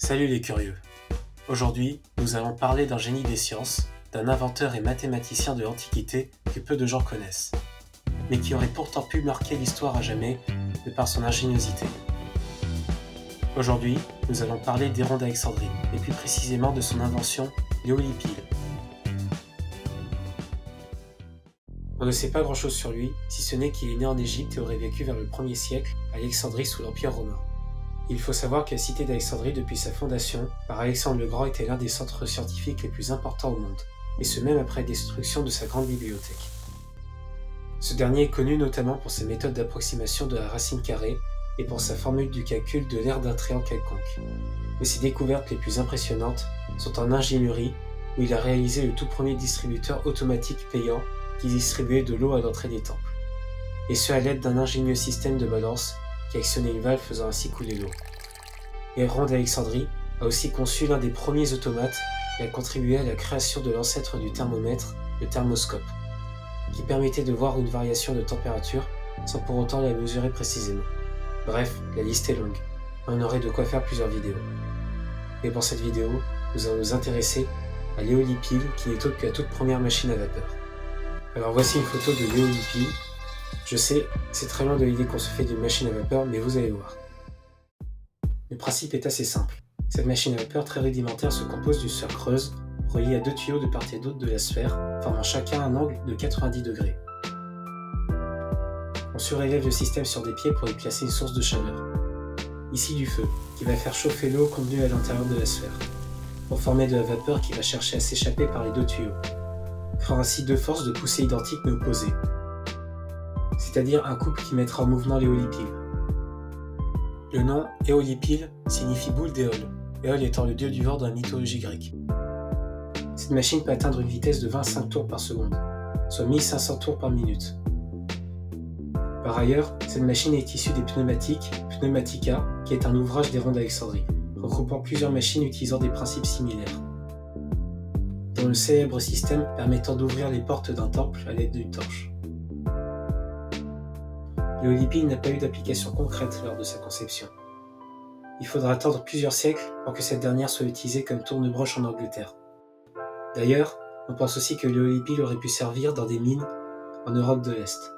Salut les curieux. Aujourd'hui, nous allons parler d'un génie des sciences, d'un inventeur et mathématicien de l'Antiquité que peu de gens connaissent, mais qui aurait pourtant pu marquer l'histoire à jamais de par son ingéniosité. Aujourd'hui, nous allons parler d'Héron d'Alexandrie, et plus précisément de son invention, l'éolipile. On ne sait pas grand-chose sur lui, si ce n'est qu'il est né en Égypte et aurait vécu vers le 1er siècle à Alexandrie sous l'Empire romain. Il faut savoir que la cité d'Alexandrie, depuis sa fondation, par Alexandre le Grand, était l'un des centres scientifiques les plus importants au monde, et ce même après la destruction de sa grande bibliothèque. Ce dernier est connu notamment pour ses méthodes d'approximation de la racine carrée et pour sa formule du calcul de l'aire d'un triangle quelconque. Mais ses découvertes les plus impressionnantes sont en ingénierie, où il a réalisé le tout premier distributeur automatique payant qui distribuait de l'eau à l'entrée des temples, et ce à l'aide d'un ingénieux système de balance qui actionnait une valve faisant ainsi couler l'eau. Héron d'Alexandrie a aussi conçu l'un des premiers automates et a contribué à la création de l'ancêtre du thermomètre, le thermoscope, qui permettait de voir une variation de température sans pour autant la mesurer précisément. Bref, la liste est longue, on aurait de quoi faire plusieurs vidéos. Et pour cette vidéo, nous allons nous intéresser à l'éolipile qui n'est autre que la toute première machine à vapeur. Alors voici une photo de l'éolipile. Je sais, c'est très loin de l'idée qu'on se fait d'une machine à vapeur, mais vous allez voir. Le principe est assez simple. Cette machine à vapeur très rudimentaire se compose d'une sphère creuse, reliée à deux tuyaux de part et d'autre de la sphère, formant chacun un angle de 90 degrés. On surélève le système sur des pieds pour y placer une source de chaleur. Ici du feu, qui va faire chauffer l'eau contenue à l'intérieur de la sphère, pour former de la vapeur qui va chercher à s'échapper par les deux tuyaux, créant ainsi deux forces de poussée identiques mais opposées, c'est-à-dire un couple qui mettra en mouvement l'éolipile. Le nom éolipile signifie boule d'Éole, Éole étant le dieu du vent dans la mythologie grecque. Cette machine peut atteindre une vitesse de 25 tours par seconde, soit 1500 tours par minute. Par ailleurs, cette machine est issue des pneumatiques, Pneumatica, qui est un ouvrage d'Héron d'Alexandrie, regroupant plusieurs machines utilisant des principes similaires, dont le célèbre système permettant d'ouvrir les portes d'un temple à l'aide d'une torche. L'éolipile n'a pas eu d'application concrète lors de sa conception. Il faudra attendre plusieurs siècles pour que cette dernière soit utilisée comme tourne-broche en Angleterre. D'ailleurs, on pense aussi que l'éolipile aurait pu servir dans des mines en Europe de l'Est.